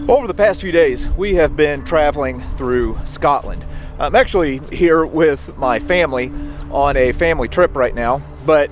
Over the past few days, we have been traveling through Scotland. I'm actually here with my family on a family trip right now, but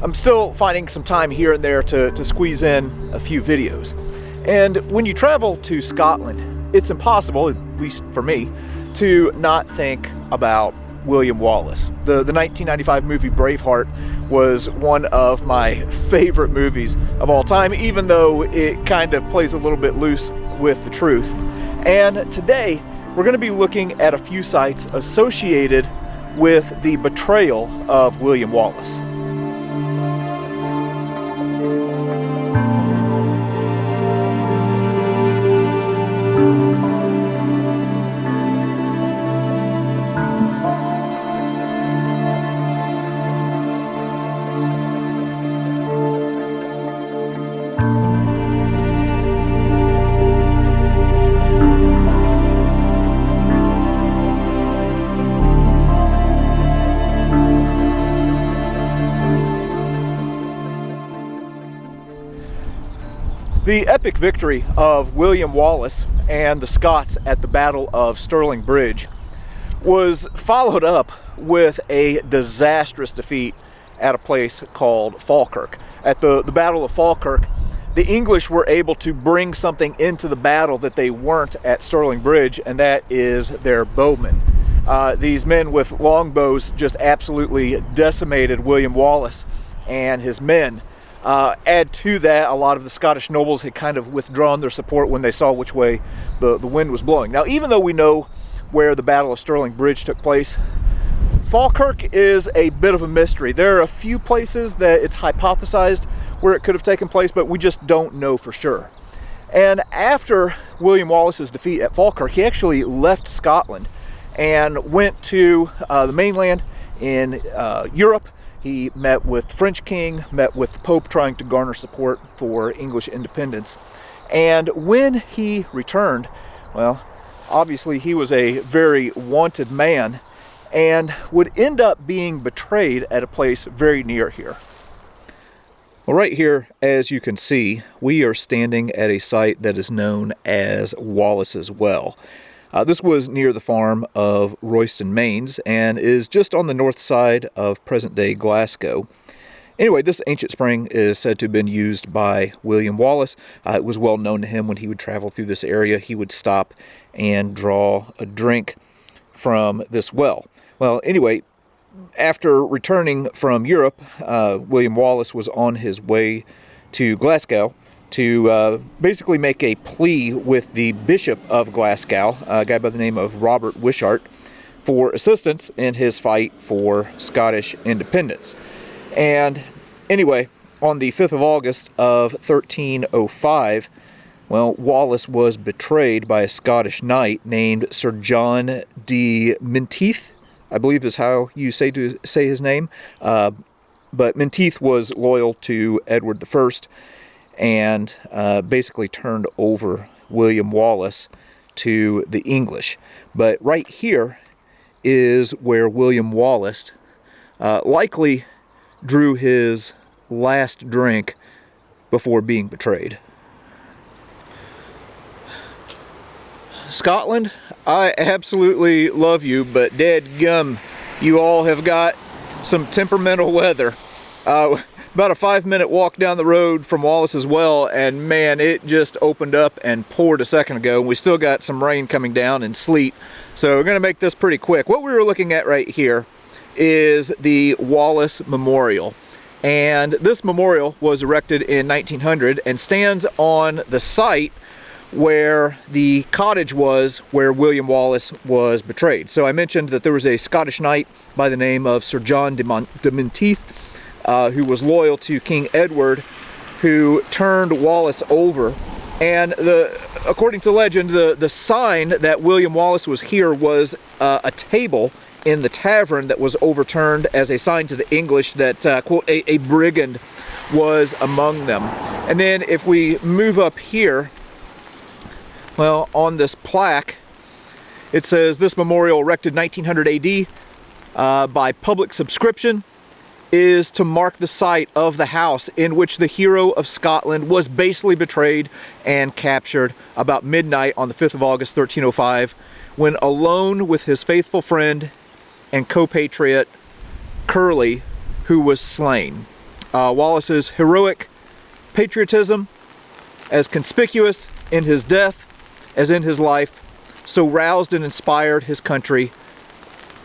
I'm still finding some time here and there to squeeze in a few videos. And when you travel to Scotland, it's impossible, at least for me, to not think about William Wallace. The 1995 movie Braveheart was one of my favorite movies of all time, even though it kind of plays a little bit loose with the truth. And today we're going to be looking at a few sites associated with the betrayal of William Wallace. The epic victory of William Wallace and the Scots at the Battle of Stirling Bridge was followed up with a disastrous defeat at a place called Falkirk. At the Battle of Falkirk, the English were able to bring something into the battle that they weren't at Stirling Bridge, and that is their bowmen. These men with longbows just absolutely decimated William Wallace and his men. Add to that, a lot of the Scottish nobles had kind of withdrawn their support when they saw which way the wind was blowing. Now, even though we know where the Battle of Stirling Bridge took place, Falkirk is a bit of a mystery. There are a few places that it's hypothesized where it could have taken place, but we just don't know for sure. And after William Wallace's defeat at Falkirk, he actually left Scotland and went to the mainland in Europe. He met with the French king, met with the Pope, trying to garner support for English independence. And when he returned, well, obviously he was a very wanted man and would end up being betrayed at a place very near here. Well, right here, as you can see, we are standing at a site that is known as Wallace's Well. This was near the farm of Royston Mains and is just on the north side of present-day Glasgow. Anyway, this ancient spring is said to have been used by William Wallace. It was well known to him when he would travel through this area. He would stop and draw a drink from this well. Well, anyway, after returning from Europe, William Wallace was on his way to Glasgow to basically make a plea with the Bishop of Glasgow, a guy by the name of Robert Wishart, for assistance in his fight for Scottish independence. And anyway, on the 5th of August of 1305, well, Wallace was betrayed by a Scottish knight named Sir John de Menteith, I believe is how you say his name. But Menteith was loyal to Edward I, and basically turned over William Wallace to the English. But right here is where William Wallace likely drew his last drink before being betrayed. Scotland, I absolutely love you, but dadgum, you all have got some temperamental weather. About a 5-minute walk down the road from Wallace's Well, and man, it just opened up and poured a second ago, and we still got some rain coming down and sleet, so we're going to make this pretty quick. What we were looking at right here is the Wallace Memorial, and this memorial was erected in 1900 and stands on the site where the cottage was where William Wallace was betrayed. So I mentioned that there was a Scottish knight by the name of Sir John de Menteith, who was loyal to King Edward, who turned Wallace over. And according to legend, the sign that William Wallace was here was a table in the tavern that was overturned as a sign to the English that, quote, a brigand was among them. And then if we move up here, well, on this plaque, it says, "This memorial erected 1900 AD by public subscription is to mark the site of the house in which the hero of Scotland was basely betrayed and captured about midnight on the 5th of August 1305, when alone with his faithful friend and co-patriot Curly, who was slain. Wallace's heroic patriotism, as conspicuous in his death as in his life, so roused and inspired his country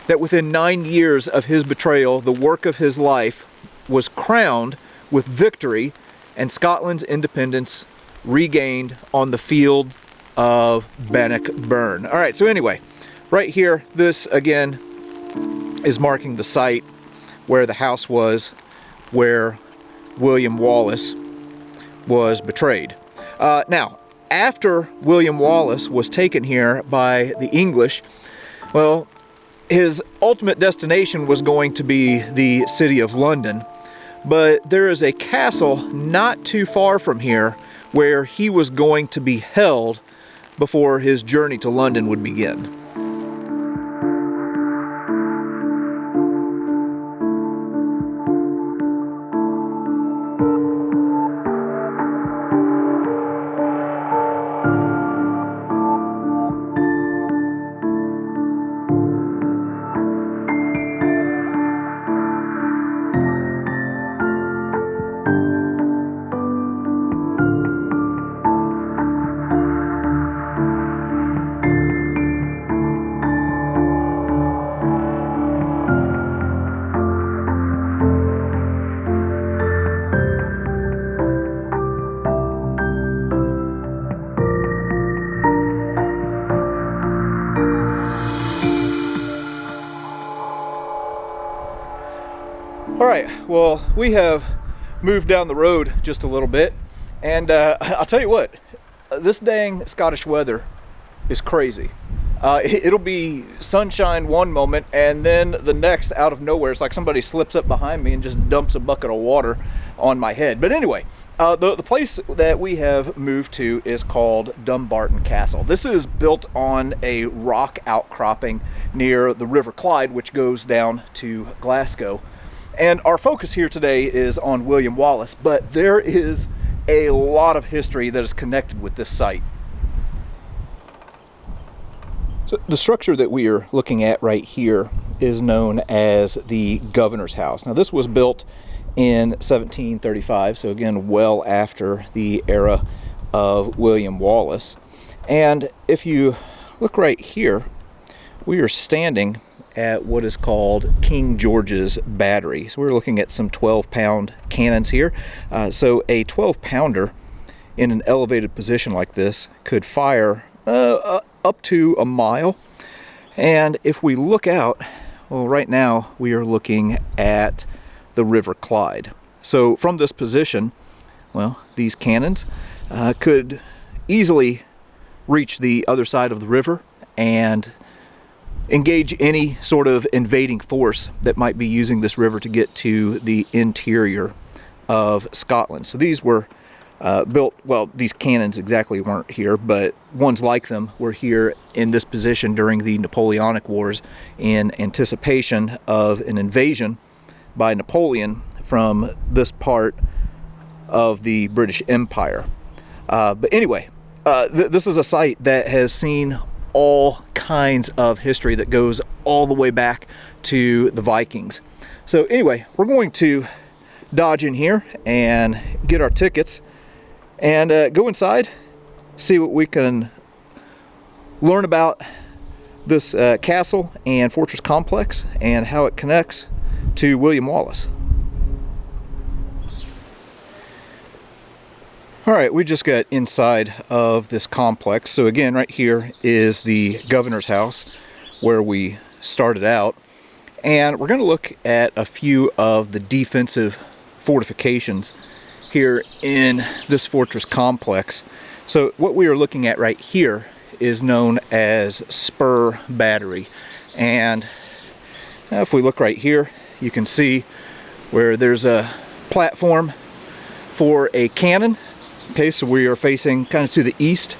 that within 9 years of his betrayal, the work of his life was crowned with victory and Scotland's independence regained on the field of Bannockburn. All right, so anyway, right here, this again is marking the site where the house was, where William Wallace was betrayed. Now, after William Wallace was taken here by the English, well, his ultimate destination was going to be the city of London, but there is a castle not too far from here where he was going to be held before his journey to London would begin. All right, well, we have moved down the road just a little bit, and I'll tell you what, this dang Scottish weather is crazy. It'll be sunshine one moment, and then the next, out of nowhere, it's like somebody slips up behind me and just dumps a bucket of water on my head. But anyway, the place that we have moved to is called Dumbarton Castle. This is built on a rock outcropping near the River Clyde, which goes down to Glasgow. And our focus here today is on William Wallace, but there is a lot of history that is connected with this site. So the structure that we are looking at right here is known as the Governor's House. Now, this was built in 1735, so again, well after the era of William Wallace. And if you look right here, we are standing at what is called King George's Battery. So we're looking at some 12-pound cannons here. So a 12-pounder in an elevated position like this could fire up to a mile. And if we look out, well, right now we are looking at the River Clyde. So from this position, well, these cannons could easily reach the other side of the river and engage any sort of invading force that might be using this river to get to the interior of Scotland. So these were built, well, these cannons exactly weren't here, but ones like them were here in this position during the Napoleonic Wars in anticipation of an invasion by Napoleon from this part of the British Empire. But anyway, this is a site that has seen all kinds of history that goes all the way back to the Vikings. So anyway, we're going to dodge in here and get our tickets and go inside, see what we can learn about this castle and fortress complex and how it connects to William Wallace. All right, we just got inside of this complex. So again, right here is the Governor's House where we started out. And we're going to look at a few of the defensive fortifications here in this fortress complex. So what we are looking at right here is known as Spur Battery. And if we look right here, you can see where there's a platform for a cannon. Okay, so we are facing kind of to the east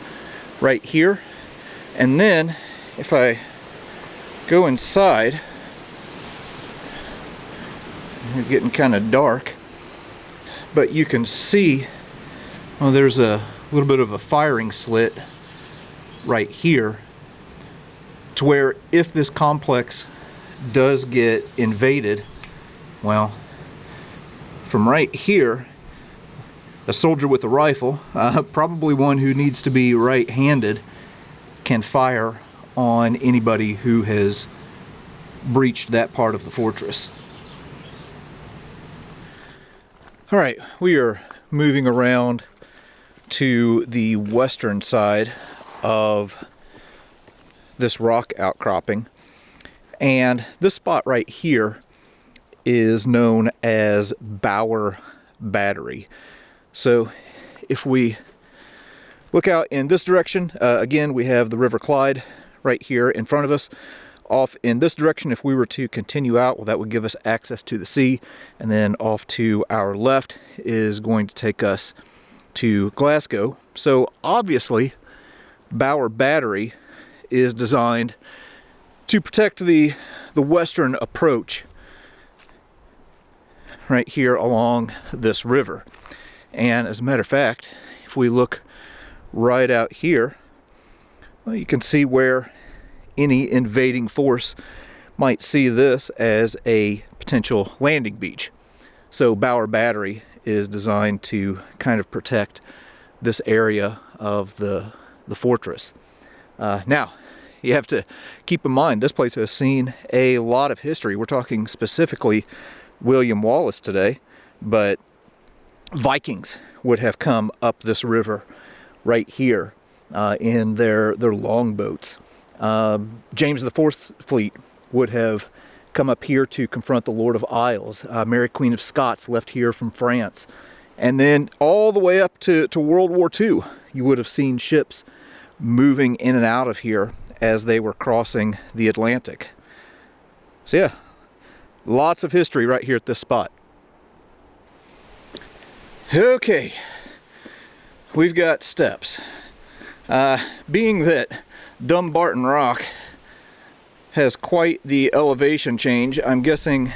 right here. And then if I go inside, It's getting kind of dark, but you can see, well, there's a little bit of a firing slit right here, to where if this complex does get invaded, well, from right here, a soldier with a rifle, probably one who needs to be right-handed, can fire on anybody who has breached that part of the fortress. All right, we are moving around to the western side of this rock outcropping, and this spot right here is known as Bower Battery. So if we look out in this direction, again, we have the River Clyde right here in front of us. Off in this direction, if we were to continue out, well, that would give us access to the sea. And then off to our left is going to take us to Glasgow. So obviously, Bower Battery is designed to protect the western approach right here along this river. And as a matter of fact, if we look right out here, well, you can see where any invading force might see this as a potential landing beach. So Bower Battery is designed to kind of protect this area of the fortress. Now, you have to keep in mind, this place has seen a lot of history. We're talking specifically William Wallace today, but Vikings would have come up this river right here in their longboats. James IV's fleet would have come up here to confront the Lord of Isles. Mary Queen of Scots left here from France. And then all the way up to World War II, you would have seen ships moving in and out of here as they were crossing the Atlantic. So yeah, lots of history right here at this spot. Okay, we've got steps. Being that Dumbarton Rock has quite the elevation change, I'm guessing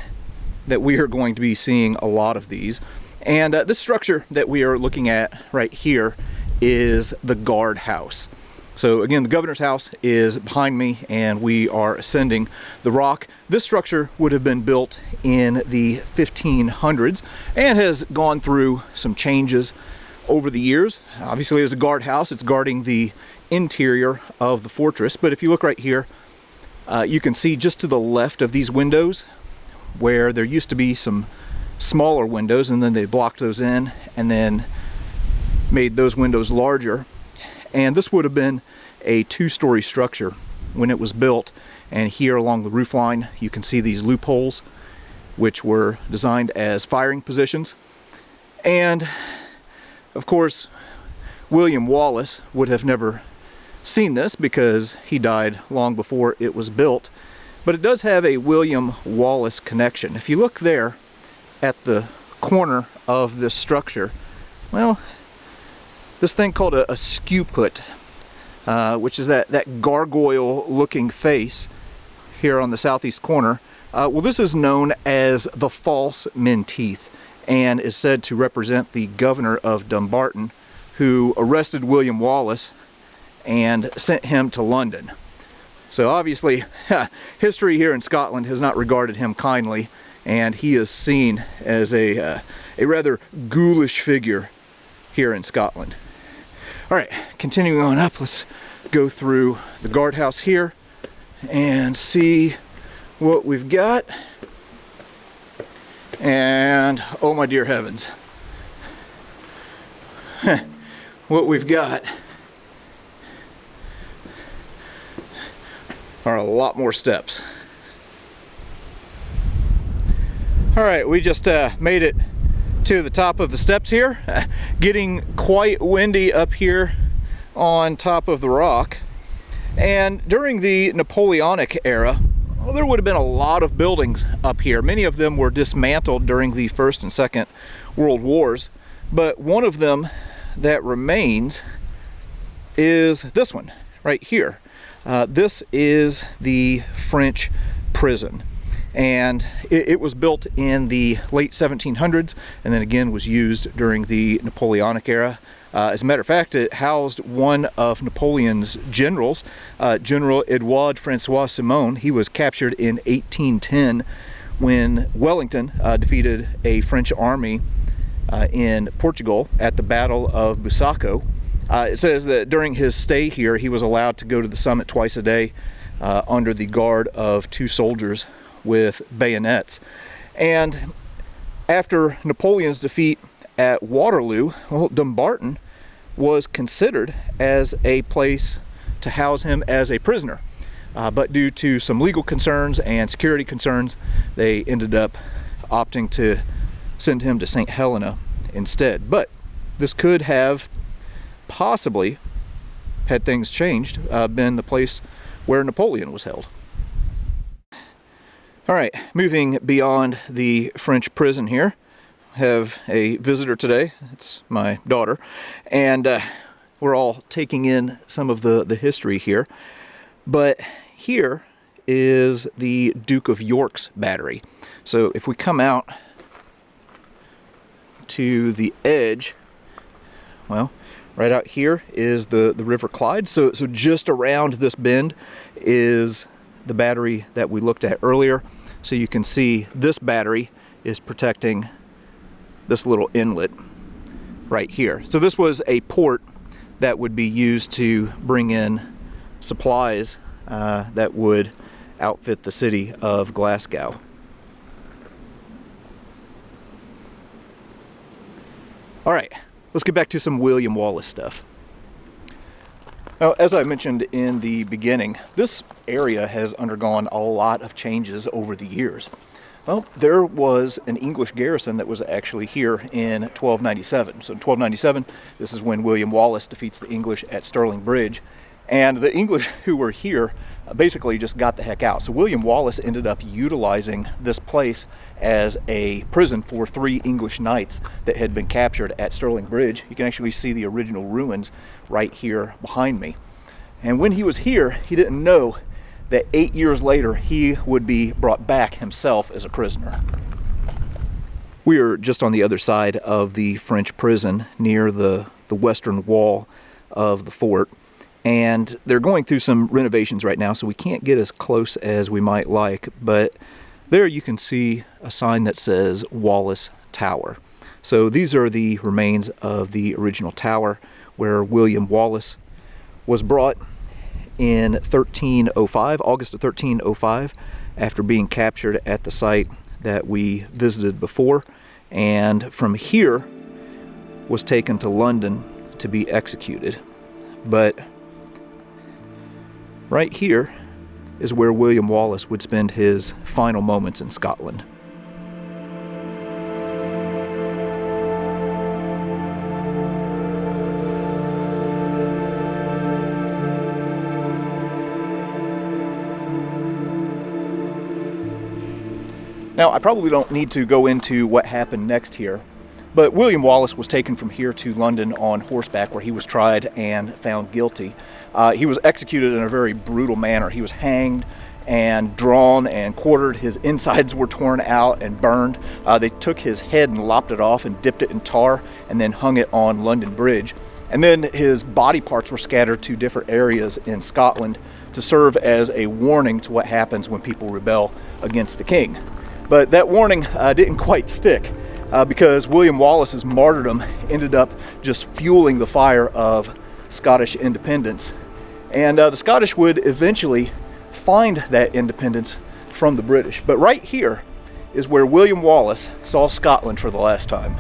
that we are going to be seeing a lot of these. And this structure that we are looking at right here is the guard house. So again, the governor's house is behind me, and we are ascending the rock. This structure would have been built in the 1500s and has gone through some changes over the years. Obviously, as a guard house, it's guarding the interior of the fortress. But if you look right here, you can see just to the left of these windows where there used to be some smaller windows, and then they blocked those in and then made those windows larger. And this would have been a two-story structure when it was built. And here along the roof line, you can see these loopholes, which were designed as firing positions. And of course, William Wallace would have never seen this because he died long before it was built. But it does have a William Wallace connection. If you look there at the corner of this structure, well, this thing called a skewput, which is that gargoyle-looking face here on the southeast corner. Well, this is known as the false Menteith, and is said to represent the governor of Dumbarton, who arrested William Wallace and sent him to London. So obviously, history here in Scotland has not regarded him kindly, and he is seen as a rather ghoulish figure here in Scotland. All right, continuing on up, let's go through the guardhouse here and see what we've got. And oh my dear heavens, what we've got are a lot more steps. All right, we just made it to the top of the steps here. Getting quite windy up here on top of the rock. And during the Napoleonic era, well, there would have been a lot of buildings up here. Many of them were dismantled during the First and Second World Wars, but one of them that remains is this one right here. This is the French prison. And it was built in the late 1700s, and then again was used during the Napoleonic era. As a matter of fact, it housed one of Napoleon's generals, General Edouard Francois Simon. He was captured in 1810 when Wellington defeated a French army in Portugal at the Battle of Busaco. It says that during his stay here, he was allowed to go to the summit twice a day under the guard of 2 soldiers with bayonets. And after Napoleon's defeat at Waterloo, well, Dumbarton was considered as a place to house him as a prisoner. But due to some legal concerns and security concerns, they ended up opting to send him to St. Helena instead. But this could have possibly, had things changed, been the place where Napoleon was held. All right, moving beyond the French prison here, I have a visitor today. It's my daughter, and we're all taking in some of the history here. But here is the Duke of York's battery. So if we come out to the edge, well, right out here is the River Clyde. So just around this bend is the battery that we looked at earlier. So you can see this battery is protecting this little inlet right here. So this was a port that would be used to bring in supplies that would outfit the city of Glasgow. All right, let's get back to some William Wallace stuff. Now, as I mentioned in the beginning, this area has undergone a lot of changes over the years. Well, there was an English garrison that was actually here in 1297. So in 1297, this is when William Wallace defeats the English at Stirling Bridge. And the English who were here basically just got the heck out. So William Wallace ended up utilizing this place as a prison for 3 English knights that had been captured at Stirling Bridge. You can actually see the original ruins right here behind me. And when he was here, he didn't know that 8 years later he would be brought back himself as a prisoner. We are just on the other side of the French prison near the western wall of the fort. And they're going through some renovations right now, so we can't get as close as we might like. But there you can see a sign that says Wallace Tower. So these are the remains of the original tower where William Wallace was brought in 1305, August of 1305, after being captured at the site that we visited before. And from here was taken to London to be executed. But right here is where William Wallace would spend his final moments in Scotland. Now, I probably don't need to go into what happened next here, but William Wallace was taken from here to London on horseback, where he was tried and found guilty. He was executed in a very brutal manner. He was hanged and drawn and quartered. His insides were torn out and burned. They took his head and lopped it off and dipped it in tar and then hung it on London Bridge. And then his body parts were scattered to different areas in Scotland to serve as a warning to what happens when people rebel against the king. But that warning didn't quite stick. Because William Wallace's martyrdom ended up just fueling the fire of Scottish independence. And the Scottish would eventually find that independence from the British. But right here is where William Wallace saw Scotland for the last time.